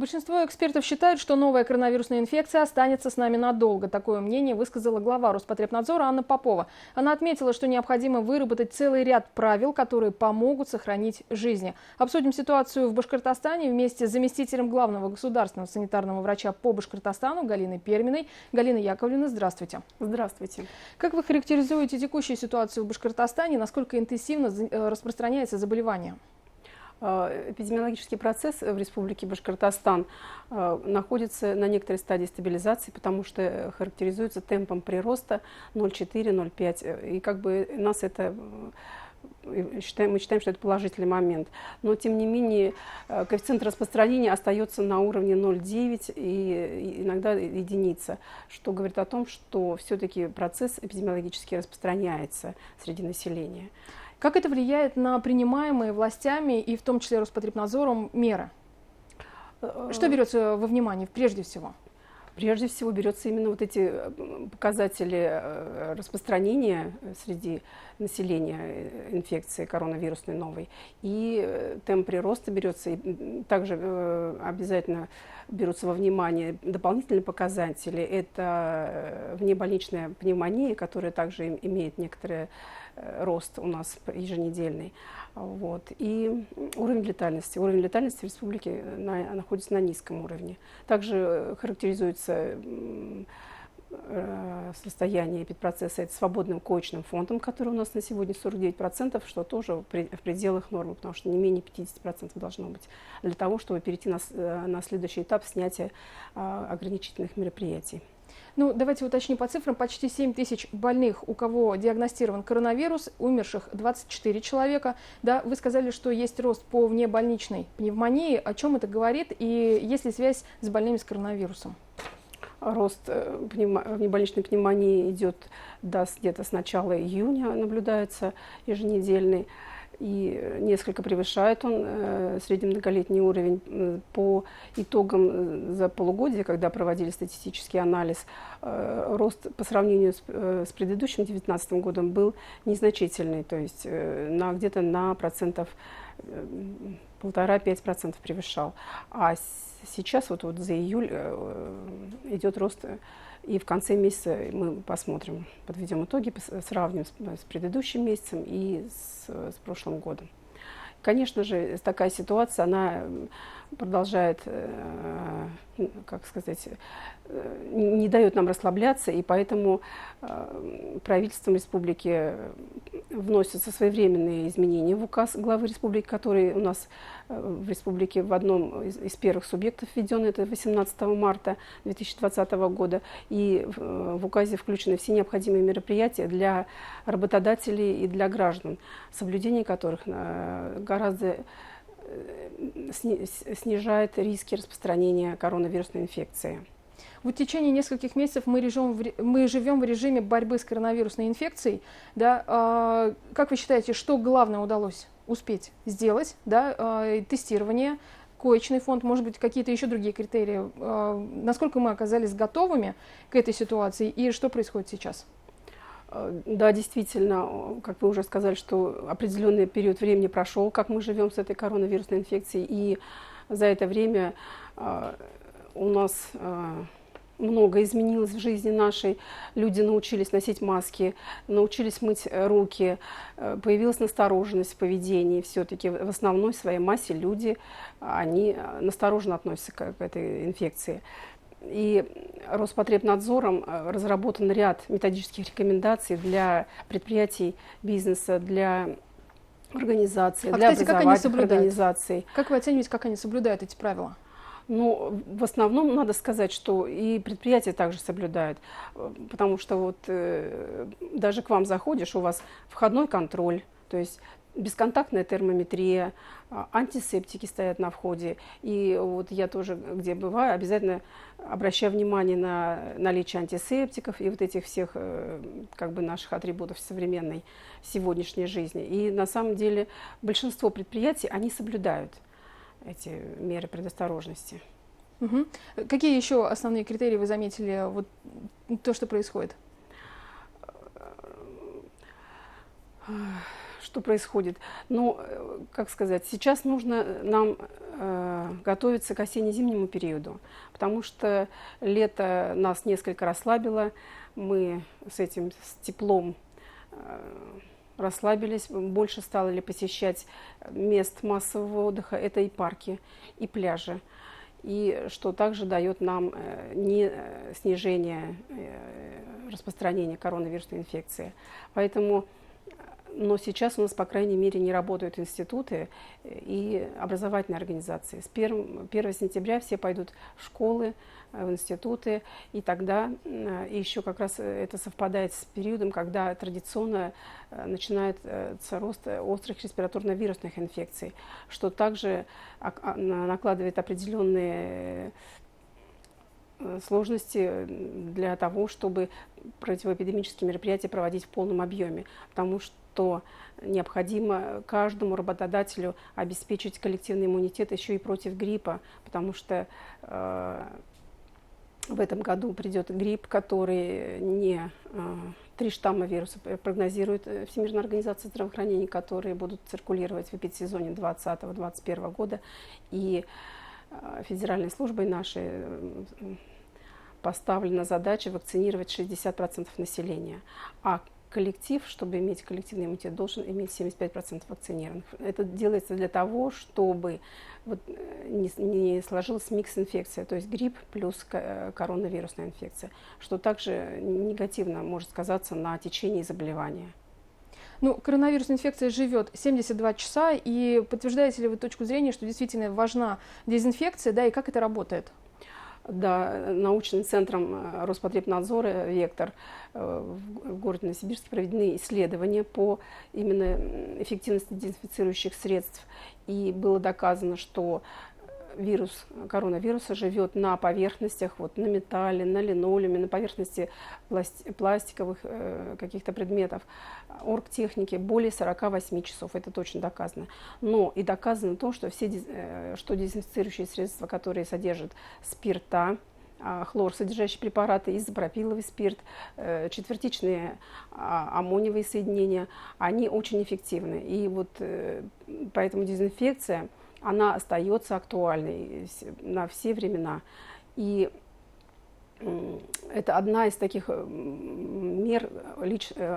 Большинство экспертов считают, что новая коронавирусная инфекция останется с нами надолго. Такое мнение высказала глава Роспотребнадзора Анна Попова. Она отметила, что необходимо выработать целый ряд правил, которые помогут сохранить жизни. Обсудим ситуацию в Башкортостане вместе с заместителем главного государственного санитарного врача по Башкортостану Галиной Перминой. Галина Яковлевна, здравствуйте. Здравствуйте. Как вы характеризуете текущую ситуацию в Башкортостане? Насколько интенсивно распространяется заболевание? Эпидемиологический процесс в Республике Башкортостан находится на некоторой стадии стабилизации, потому что характеризуется темпом прироста 0,4-0,5. И как бы нас это... мы считаем, что это положительный момент. Но, тем не менее, коэффициент распространения остается на уровне 0,9 и иногда единица, что говорит о том, что все-таки процесс эпидемиологически распространяется среди населения. Как это влияет на принимаемые властями и в том числе Роспотребнадзором меры? Что берется во внимание прежде всего? Прежде всего берется именно вот эти показатели распространения среди населения инфекции коронавирусной новой. И темп прироста берется, и также обязательно берутся во внимание дополнительные показатели. Это внебольничная пневмония, которая также имеет некоторый рост у нас еженедельный. Вот. И уровень летальности. Уровень летальности в республике находится на низком уровне. Также характеризуется состояние эпидпроцесса это свободным коечным фондом, который у нас на сегодня 49%, что тоже в пределах нормы, потому что не менее 50% должно быть для того, чтобы перейти на следующий этап снятия ограничительных мероприятий. Ну, давайте уточним по цифрам. Почти 7 тысяч больных, у кого диагностирован коронавирус, умерших 24 человека. Да, вы сказали, что есть рост по внебольничной пневмонии. О чем это говорит и есть ли связь с больными с коронавирусом? Рост внебольничной пневмонии идет где-то с начала июня, наблюдается еженедельный. И несколько превышает он среднемноголетний уровень. По итогам за полугодие, когда проводили статистический анализ, рост по сравнению с предыдущим 2019 годом был незначительный, то есть где-то на процентов 1,5–5% превышал. А сейчас вот за июль идет рост. И в конце месяца мы посмотрим, подведем итоги, сравним с предыдущим месяцем и с прошлым годом. Конечно же, такая ситуация, она продолжает, как сказать, не дает нам расслабляться, и поэтому правительством республики вносятся своевременные изменения в указ главы республики, который у нас в республике в одном из первых субъектов введен, это 18 марта 2020 года, и в указе включены все необходимые мероприятия для работодателей и для граждан, соблюдение которых гораздо снижает риски распространения коронавирусной инфекции. В течение нескольких месяцев мы живем в режиме борьбы с коронавирусной инфекцией. Да? Как вы считаете, что главное удалось успеть сделать? Да? Тестирование, коечный фонд, может быть, какие-то еще другие критерии. Насколько мы оказались готовыми к этой ситуации и что происходит сейчас? Да, действительно, как вы уже сказали, что определенный период времени прошел, как мы живем с этой коронавирусной инфекцией, и за это время у нас много изменилось в жизни нашей. Люди научились носить маски, научились мыть руки, появилась настороженность в поведении. Все-таки в основной своей массе люди, они настороженно относятся к этой инфекции. И Роспотребнадзором разработан ряд методических рекомендаций для предприятий бизнеса, для организаций, для образовательных организаций. Как вы оцениваете, как они соблюдают эти правила? Ну, в основном надо сказать, что и предприятия также соблюдают, потому что вот даже к вам заходишь, у вас входной контроль, то есть бесконтактная термометрия, антисептики стоят на входе. И вот я тоже, где бываю, обязательно обращаю внимание на наличие антисептиков и вот этих всех как бы наших атрибутов современной сегодняшней жизни. И на самом деле большинство предприятий, они соблюдают эти меры предосторожности. Угу. Какие еще основные критерии вы заметили, вот то, что происходит? Что происходит? Ну, как сказать, сейчас нужно нам готовиться к осенне-зимнему периоду, потому что лето нас несколько расслабило, мы с теплом расслабились, больше стали посещать мест массового отдыха, это и парки, и пляжи, и что также дает нам не снижение распространения коронавирусной инфекции. Поэтому, но сейчас у нас, по крайней мере, не работают институты и образовательные организации. С 1 сентября все пойдут в школы, в институты, и тогда и еще как раз это совпадает с периодом, когда традиционно начинается рост острых респираторно-вирусных инфекций, что также накладывает определенные сложности для того, чтобы противоэпидемические мероприятия проводить в полном объеме, потому что необходимо каждому работодателю обеспечить коллективный иммунитет еще и против гриппа, потому что в этом году придет грипп, который не 3 штамма вируса прогнозирует Всемирная организация здравоохранения, которые будут циркулировать в эпидсезоне 2020-2021 года. И федеральной службой нашей поставлена задача вакцинировать 60% населения. А коллектив, чтобы иметь коллективный иммунитет, должен иметь 75% вакцинированных. Это делается для того, чтобы не сложилась микс-инфекция, то есть грипп плюс коронавирусная инфекция, что также негативно может сказаться на течении заболевания. Ну, коронавирусная инфекция живет 72 часа, и подтверждаете ли вы точку зрения, что действительно важна дезинфекция, да, и как это работает? Да, научным центром Роспотребнадзора «Вектор» в городе Новосибирске проведены исследования по именно эффективности дезинфицирующих средств. И было доказано, что вирус коронавируса живет на поверхностях, на металле, на линолеуме, на поверхности пластиковых каких-то предметов, оргтехники более 48 часов. Это точно доказано. Но и доказано то, что что дезинфицирующие средства, которые содержат спирта, хлорсодержащие препараты, изопропиловый спирт, четвертичные аммониевые соединения, они очень эффективны. И поэтому дезинфекция, она остается актуальной на все времена. И это одна из таких мер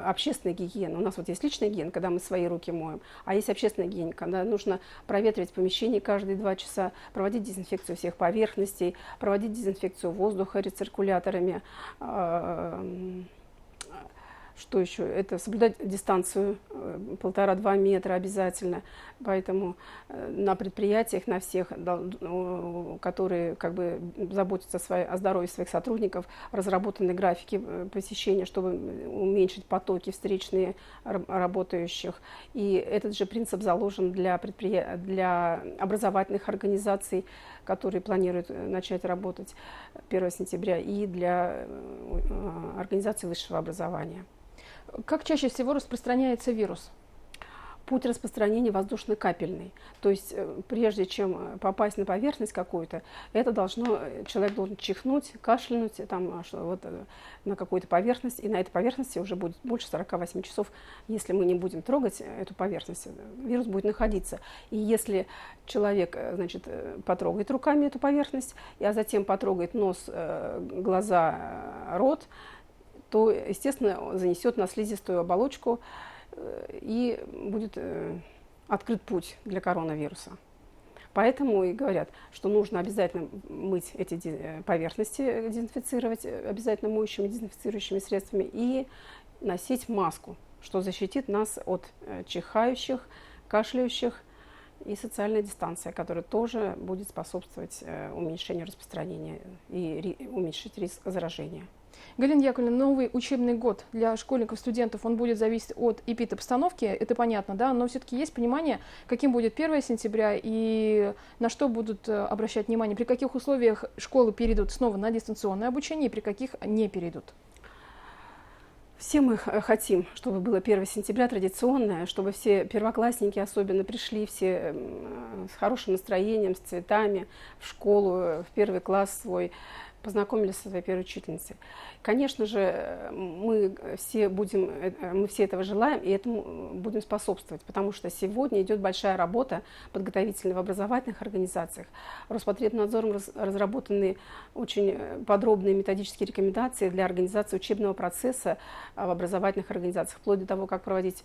общественной гигиены. У нас есть личная гигиена, когда мы свои руки моем, а есть общественная гигиена, когда нужно проветривать помещение каждые 2 часа, проводить дезинфекцию всех поверхностей, проводить дезинфекцию воздуха рециркуляторами. Что еще? Это соблюдать дистанцию 1,5–2 метра обязательно. Поэтому на предприятиях, на всех, которые заботятся о здоровье своих сотрудников, разработаны графики посещения, чтобы уменьшить потоки встречные работающих. И этот же принцип заложен для образовательных организаций, которые планируют начать работать 1 сентября, и для организаций высшего образования. Как чаще всего распространяется вирус? Путь распространения воздушно-капельный. То есть прежде чем попасть на поверхность какую-то, человек должен чихнуть, кашлянуть на какую-то поверхность, и на этой поверхности уже будет больше 48 часов. Если мы не будем трогать эту поверхность, вирус будет находиться. И если человек потрогает руками эту поверхность, а затем потрогает нос, глаза, рот, то, естественно, занесет на слизистую оболочку, и будет открыт путь для коронавируса. Поэтому и говорят, что нужно обязательно мыть эти поверхности, дезинфицировать обязательно моющими дезинфицирующими средствами и носить маску, что защитит нас от чихающих, кашляющих, и социальная дистанция, которая тоже будет способствовать уменьшению распространения и уменьшить риск заражения. Галина Яковлевна, новый учебный год для школьников, студентов, он будет зависеть от эпидобстановки, это понятно, да, но все-таки есть понимание, каким будет 1 сентября и на что будут обращать внимание, при каких условиях школы перейдут снова на дистанционное обучение и при каких не перейдут? Все мы хотим, чтобы было 1 сентября традиционное, чтобы все первоклассники особенно пришли все с хорошим настроением, с цветами в школу, в 1 класс свой, познакомились со своей первой учительницей. Конечно же, мы все этого желаем и этому будем способствовать, потому что сегодня идет большая работа подготовительная в образовательных организациях. Роспотребнадзором разработаны очень подробные методические рекомендации для организации учебного процесса в образовательных организациях, вплоть до того, как проводить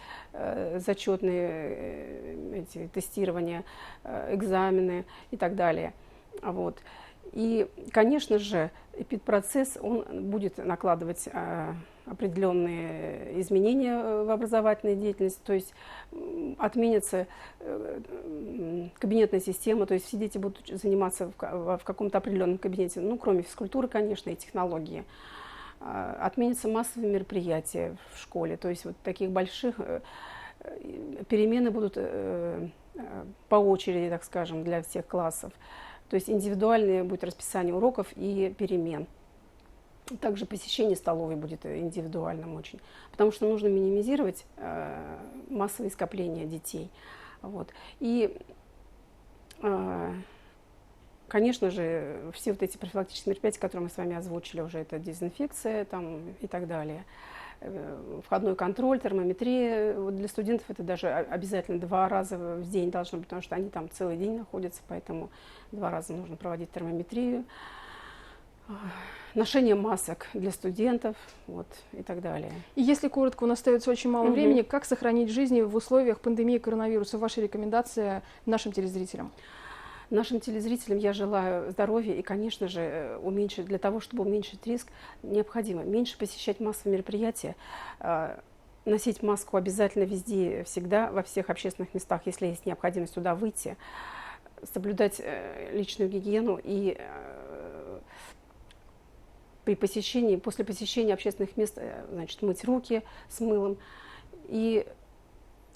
зачетные тестирования, экзамены и так далее. Вот. И, конечно же, эпидпроцесс, он будет накладывать определенные изменения в образовательной деятельности, то есть отменится кабинетная система, то есть все дети будут заниматься в каком-то определенном кабинете, ну, кроме физкультуры, конечно, и технологии. Отменятся массовые мероприятия в школе, то есть вот таких больших перемены будут по очереди, так скажем, для всех классов. То есть индивидуальное будет расписание уроков и перемен. Также посещение столовой будет индивидуальным очень, потому что нужно минимизировать массовые скопления детей. Вот. И, конечно же, все вот эти профилактические мероприятия, которые мы с вами озвучили уже, это дезинфекция там, и так далее. Входной контроль, термометрия. Вот для студентов это даже обязательно 2 раза в день должно быть, потому что они там целый день находятся, поэтому 2 раза нужно проводить термометрию. Ношение масок для студентов, вот, и так далее. И если коротко, у нас остается очень мало времени, как сохранить жизнь в условиях пандемии коронавируса? Ваши рекомендации нашим телезрителям? Нашим телезрителям я желаю здоровья и, конечно же, для того, чтобы уменьшить риск, необходимо меньше посещать массовые мероприятия, носить маску обязательно везде, всегда, во всех общественных местах, если есть необходимость туда выйти, соблюдать личную гигиену и после посещения общественных мест, значит, мыть руки с мылом.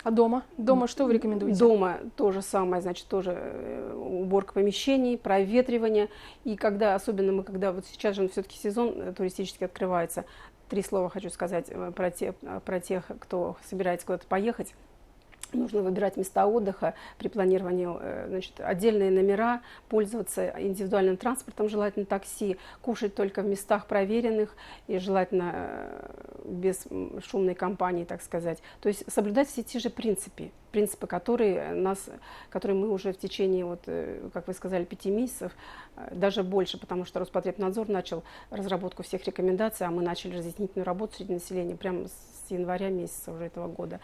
А дома? Дома что вы рекомендуете? Дома то же самое, значит, тоже уборка помещений, проветривание. И особенно когда вот сейчас же все-таки сезон туристический открывается, 3 слова хочу сказать про тех, кто собирается куда-то поехать. Нужно выбирать места отдыха при планировании, значит, отдельные номера, пользоваться индивидуальным транспортом, желательно такси, кушать только в местах проверенных и желательно без шумной компании, так сказать. То есть соблюдать все те же принципы, которые мы уже в течение, вот, как вы сказали, 5 месяцев, даже больше, потому что Роспотребнадзор начал разработку всех рекомендаций, а мы начали разъяснительную работу среди населения прямо с января месяца уже этого года.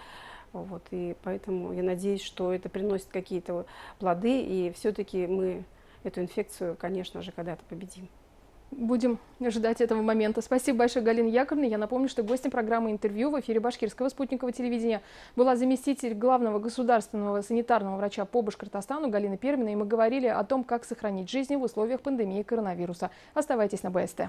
Вот, и поэтому я надеюсь, что это приносит какие-то плоды, и все-таки мы эту инфекцию, конечно же, когда-то победим. Будем ждать этого момента. Спасибо большое, Галина Яковлевна. Я напомню, что гостем программы «Интервью» в эфире Башкирского спутникового телевидения была заместитель главного государственного санитарного врача по Башкортостану Галина Пермина, и мы говорили о том, как сохранить жизнь в условиях пандемии коронавируса. Оставайтесь на БСТ.